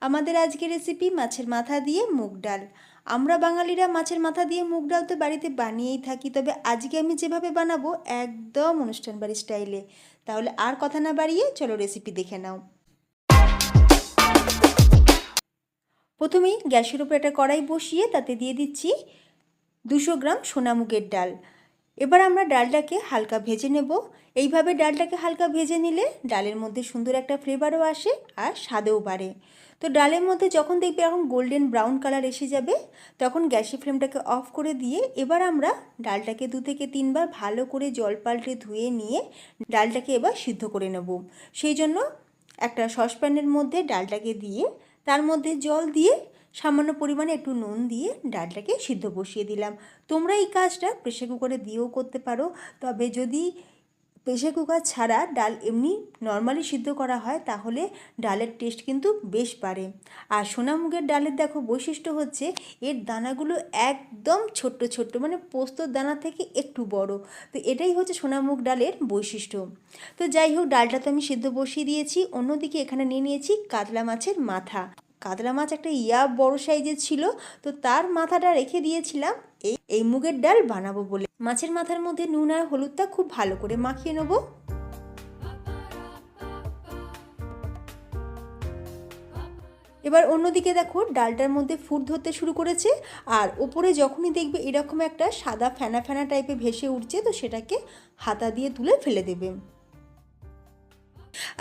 আমাদের আজকের রেসিপি মাছের মাথা দিয়ে মুগ ডাল। আমরা বাঙালিরা মাছের মাথা দিয়ে মুগ ডাল তো বাড়িতে বানিয়েই থাকি, তবে আজকে আমি যেভাবে বানাবো একদম অনুষ্ঠান বাড়ির স্টাইলে। তাহলে আর কথা না বাড়িয়ে চলো রেসিপি দেখে নাও। প্রথমেই গ্যাসের উপর একটা কড়াই বসিয়ে তাতে দিয়ে দিচ্ছি 200 গ্রাম সোনা মুগের ডাল। এবার আমরা ডালটাকে হালকা ভেজে নেব। এইভাবে ডালটাকে হালকা ভেজে নিলে ডালের মধ্যে সুন্দর একটা ফ্লেভারও আসে আর স্বাদও বাড়ে। তো ডালের মধ্যে যখন দেখবে এখন গোল্ডেন ব্রাউন কালার এসে যাবে, তখন গ্যাসের ফ্লেমটাকে অফ করে দিয়ে এবার আমরা ডালটাকে 2 থেকে 3 বার ভালো করে জল পাল্টে ধুয়ে নিয়ে ডালটাকে এবার সিদ্ধ করে নেব। সেই জন্য একটা সসপ্যানের মধ্যে ডালটাকে দিয়ে তার মধ্যে জল দিয়ে সামান্য পরিমাণে একটু নুন দিয়ে ডালটাকে সিদ্ধ বসিয়ে দিলাম। তোমরা এই কাজটা প্রেসার কুকারে দিয়েও করতে পারো, তবে যদি প্রেসার কুকার ছাড়া ডাল এমনি নর্মালি সিদ্ধ করা হয় তাহলে ডালের টেস্ট কিন্তু বেশ বাড়ে। আর সোনা মুগের ডালের দেখো বৈশিষ্ট্য হচ্ছে এর দানাগুলো একদম ছোট্ট ছোট্ট, মানে পোস্তর দানা থেকে একটু বড়। তো এটাই হচ্ছে সোনা মুগ ডালের বৈশিষ্ট্য। তো যাই হোক, ডালটা তো আমি সিদ্ধ বসিয়ে দিয়েছি। অন্যদিকে এখানে নিয়ে নিয়েছি কাতলা মাছের মাথা। কাতলা মাছ একটা বড় সাইজের ছিল, তো তার মাথাটা রেখে দিয়েছিলাম এই মুগের ডাল বানাবো বলে। মাছের মাথার মধ্যে নুন আর হলুদটা খুব ভালো করে মাখিয়ে নেব। এবার অন্যদিকে দেখো ডালটার মধ্যে ফুট ধরতে শুরু করেছে, আর ওপরে যখনই দেখবে এরকম একটা সাদা ফেনা ফেনা টাইপের ভেসে উঠছে, তো সেটাকে হাতা দিয়ে তুলে ফেলে দেবে।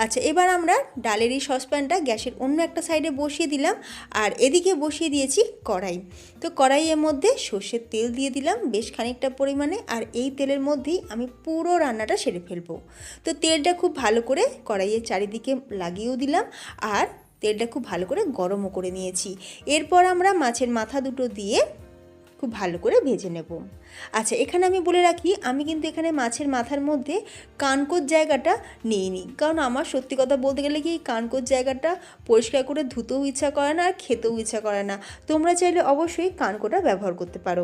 আচ্ছা, এবার আমরা ডালের এই সসপ্যানটা গ্যাসের অন্য একটা সাইডে বসিয়ে দিলাম, আর এদিকে বসিয়ে দিয়েছি কড়াই। তো কড়াইয়ের মধ্যে সর্ষের তেল দিয়ে দিলাম বেশ খানিকটা পরিমাণে, আর এই তেলের মধ্যেই আমি পুরো রান্নাটা সেরে ফেলবো। তো তেলটা খুব ভালো করে কড়াইয়ের চারিদিকে লাগিয়েও দিলাম, আর তেলটা খুব ভালো করে গরমও করে নিয়েছি। এরপর আমরা মাছের মাথা দুটো দিয়ে খুব ভালো করে ভেজে নেব। আচ্ছা, এখানে আমি বলে রাখি, আমি কিন্তু এখানে মাছের মাথার মধ্যে কানকোর জায়গাটা নিইনি, কারণ আমার সত্যি কথা বলতে গেলে কি কানকোর জায়গাটা পরিষ্কার করে ধুতেও ইচ্ছা করে না আর খেতেও ইচ্ছা করে না। তোমরা চাইলে অবশ্যই কানকোটা ব্যবহার করতে পারো।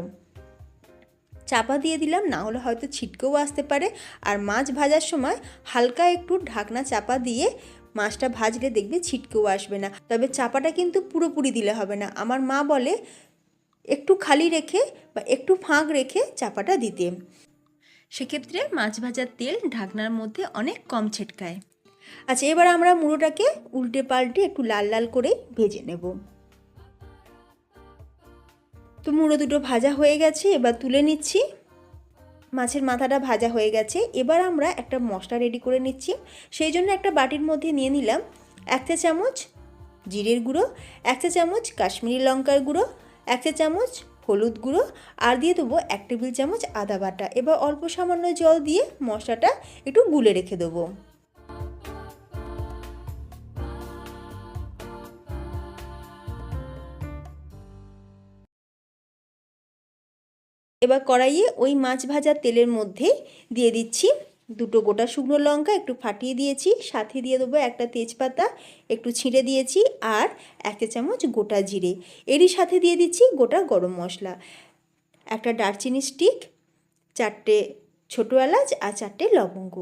চাপা দিয়ে দিলাম, না হলে হয়তো ছিটকেও আসতে পারে। আর মাছ ভাজার সময় হালকা একটু ঢাকনা চাপা দিয়ে মাছটা ভাজলে দেখবে ছিটকেও আসবে না, তবে চাপাটা কিন্তু পুরোপুরি দিলে হবে না। আমার মা বলে একটু খালি রেখে বা একটু ফাঁক রেখে চাপাটা দিতে, সেক্ষেত্রে মাছ ভাজার তেল ঢাকনার মধ্যে অনেক কম ছিটকায়। আচ্ছা, এবার আমরা মুড়োটাকে উল্টে পাল্টে একটু লাল লাল করে ভেজে নেব। তো মুড়ো দুটো ভাজা হয়ে গেছে, এবার তুলে নিচ্ছি। মাছের মাথাটা ভাজা হয়ে গেছে, এবার আমরা একটা মশলা রেডি করে নিচ্ছি। সেই জন্য একটা বাটির মধ্যে নিয়ে নিলাম 1 চা চামচ জিরের গুঁড়ো, 1 চা চামচ কাশ্মীরি লঙ্কার গুঁড়ো, 1 চা চামচ হলুদ গুঁড়ো, আর দিয়ে দেবো 1 টেবিল চামচ আদা বাটা। এবার অল্প সামান্য জল দিয়ে মশলাটা একটু গুলে রেখে দেবো। এবার কড়াইয়ে ওই মাছ ভাজার তেলের মধ্যে দিয়ে দিচ্ছি 2টো গোটা শুকনো লঙ্কা একটু ফাটিয়ে দিয়েছি, সাথে দিয়ে দেবো একটা তেজপাতা একটু ছিঁড়ে দিয়েছি, আর 1 চা চামচ গোটা জিরে। এরই সাথে দিয়ে দিচ্ছি গোটা গরম মশলা, একটা দারচিনি স্টিক, 4টে ছোটো এলাচ আর 4টে লবঙ্গ।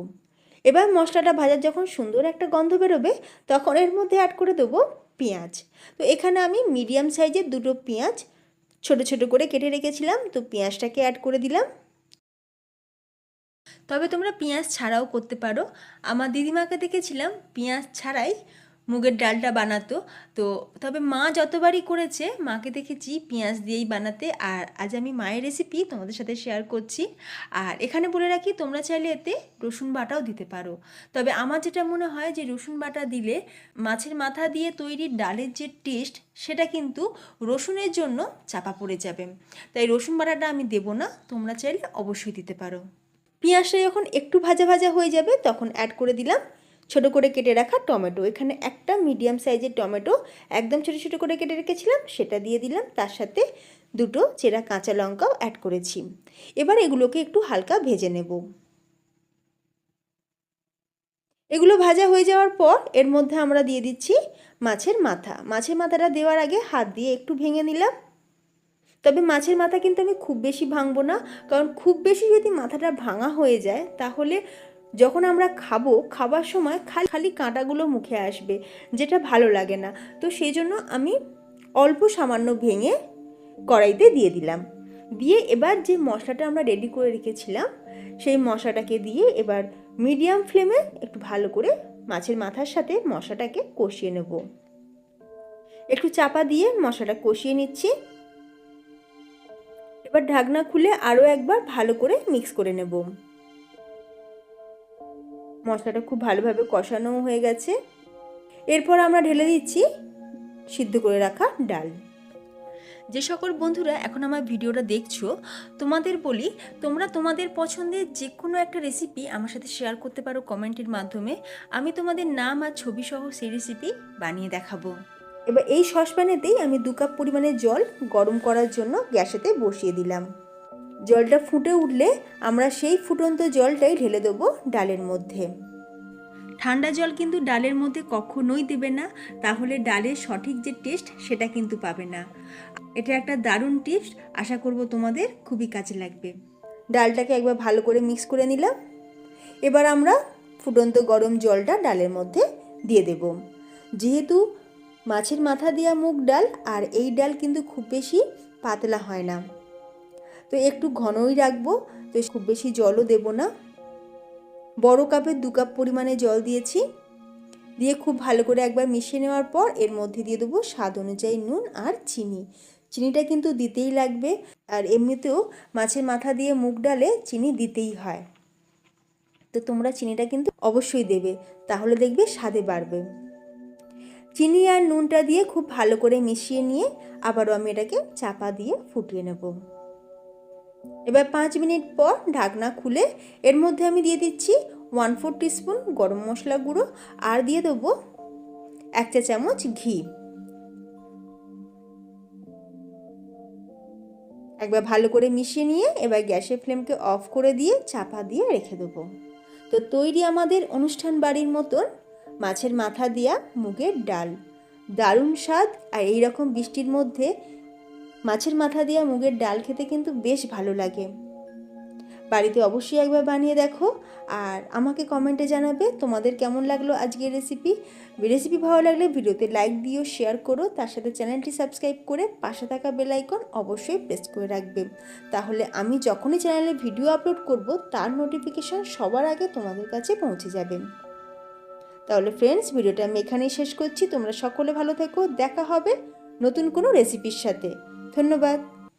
এবার মশলাটা ভাজার যখন সুন্দর একটা গন্ধ বেরোবে তখন এর মধ্যে অ্যাড করে দেবো পেঁয়াজ। তো এখানে আমি মিডিয়াম সাইজের 2টো পেঁয়াজ ছোট ছোট করে কেটে রেখেছিলাম, তো পেঁয়াজটাকে অ্যাড করে দিলাম। তবে তোমরা পেঁয়াজ ছাড়াও করতে পারো। আমার দিদিমাকে দেখেছিলাম পেঁয়াজ ছাড়াই মুগের ডালটা বানাতো। তো তবে মা যতবারই করেছে মাকে দেখেছি পেঁয়াজ দিয়েই বানাতে, আর আজ আমি মায়ের রেসিপি তোমাদের সাথে শেয়ার করছি। আর এখানে বলে রাখি, তোমরা চাইলে এতে রসুন বাটাও দিতে পারো, তবে আমার যেটা মনে হয় যে রসুন বাটা দিলে মাছের মাথা দিয়ে তৈরি ডালের যে টেস্ট সেটা কিন্তু রসুনের জন্য চাপা পড়ে যাবে, তাই রসুন বাটাটা আমি দেবো না, তোমরা চাইলে অবশ্যই দিতে পারো। পেঁয়াজটা যখন একটু ভাজা ভাজা হয়ে যাবে তখন অ্যাড করে দিলাম ছোট করে কেটে রাখা টমেটো। এখানে একটা মিডিয়াম সাইজের টমেটো একদম ছোটো ছোটো করে কেটে রেখেছিলাম, সেটা দিয়ে দিলাম। তার সাথে 2টো চেরা কাঁচা লঙ্কাও অ্যাড করেছি। এবার এগুলোকে একটু হালকা ভেজে নেব। এগুলো ভাজা হয়ে যাওয়ার পর এর মধ্যে আমরা দিয়ে দিচ্ছি মাছের মাথা। মাছের মাথাটা দেওয়ার আগে হাত দিয়ে একটু ভেঙে নিলাম, তবে মাছের মাথা কিন্তু আমি খুব বেশি ভাঙবো না, কারণ খুব বেশি যদি মাথাটা ভাঙা হয়ে যায় তাহলে যখন আমরা খাবো, খাবার সময় খালি কাঁটাগুলো মুখে আসবে, যেটা ভালো লাগে না। তো সেই জন্য আমি অল্প সামান্য ভেঙে কড়াইতে দিয়ে দিলাম। দিয়ে এবার যে মশলাটা আমরা রেডি করে রেখেছিলাম সেই মশলাটাকে দিয়ে এবার মিডিয়াম ফ্লেমে একটু ভালো করে মাছের মাথার সাথে মশলাটাকে কষিয়ে নেব। একটু চাপা দিয়ে মশলাটা কষিয়ে নিচ্ছি। এবার ঢাকনা খুলে আরও একবার ভালো করে মিক্স করে নেব। মশলাটা খুব ভালোভাবে কষানো হয়ে গেছে। এরপর আমরা ঢেলে দিচ্ছি সিদ্ধ করে রাখা ডাল। যে সকল বন্ধুরা এখন আমার ভিডিওটা দেখছো, তোমাদের বলি, তোমরা তোমাদের পছন্দের যে কোনো একটা রেসিপি আমার সাথে শেয়ার করতে পারো কমেন্টের মাধ্যমে। আমি তোমাদের নাম আর ছবি সহ সেই রেসিপি বানিয়ে দেখাবো। এবার এই সসপ্যানেতেই আমি 2 কাপ পরিমাণে জল গরম করার জন্য গ্যাসেতে বসিয়ে দিলাম। জলটা ফুটে উঠলে আমরা সেই ফুটন্ত জলটাই ঢেলে দেবো ডালের মধ্যে। ঠান্ডা জল কিন্তু ডালের মধ্যে কখনোই দেবে না, তাহলে ডালের সঠিক যে টেস্ট সেটা কিন্তু পাবে না। এটা একটা দারুণ টিপস, আশা করব তোমাদের খুবই কাজে লাগবে। ডালটাকে একবার ভালো করে মিক্স করে নিলাম। এবার আমরা ফুটন্ত গরম জলটা ডালের মধ্যে দিয়ে দেব। যেহেতু মাছের মাথা দেওয়া মুগ ডাল, আর এই ডাল কিন্তু খুব বেশি পাতলা হয় না, তো একটু ঘনই রাখবো, তো খুব বেশি জলও দেব না। বড় কাপের 2 কাপ পরিমাণে জল দিয়েছি। দিয়ে খুব ভালো করে একবার মিশিয়ে নেওয়ার পর এর মধ্যে দিয়ে দেবো স্বাদ অনুযায়ী নুন আর চিনি। চিনিটা কিন্তু দিতেই লাগবে, আর এমনিতেও মাছের মাথা দিয়ে মুগ ডালে চিনি দিতেই হয়, তো তোমরা চিনিটা কিন্তু অবশ্যই দেবে, তাহলে দেখবে স্বাদে বাড়বে। চিনি আর নুনটা দিয়ে খুব ভালো করে মিশিয়ে নিয়ে আবারও আমি এটাকে চাপা দিয়ে ফুটিয়ে নেব। এবার 5 মিনিট পর ঢাকনা খুলে এর মধ্যে আমি দিয়ে দিচ্ছি 1/4 টিস্পুন গরম মশলা গুঁড়ো, আর দিয়ে দেবো 1 চা চামচ ঘি। একবার ভালো করে মিশিয়ে নিয়ে এবার গ্যাসের ফ্লেমকে অফ করে দিয়ে চাপা দিয়ে রেখে দেবো। তো তৈরি আমাদের অনুষ্ঠান বাড়ির মতন মাছের মাথা দেওয়া মুগের ডাল। দারুণ স্বাদ, আর এই রকম বৃষ্টির মধ্যে মাছের মাথা দেওয়া মুগের ডাল খেতে কিন্তু বেশ ভালো লাগে। বাড়িতে অবশ্যই একবার বানিয়ে দেখো, আর আমাকে কমেন্টে জানাবে তোমাদের কেমন লাগলো আজকের রেসিপি ভালো লাগলে ভিডিওতে লাইক দিও, শেয়ার করো, তার সাথে চ্যানেলটি সাবস্ক্রাইব করে পাশে থাকা বেল আইকন অবশ্যই প্রেস করে রাখবে, তাহলে আমি যখনই চ্যানেলে ভিডিও আপলোড করব তার নোটিফিকেশান সবার আগে তোমাদের কাছে পৌঁছে যাবে। তাহলে ফ্রেন্ডস, ভিডিওটা আমি এখানেই শেষ করছি। তোমরা সকলে ভালো থেকো, দেখা হবে নতুন কোনো রেসিপির সাথে। ধন্যবাদ।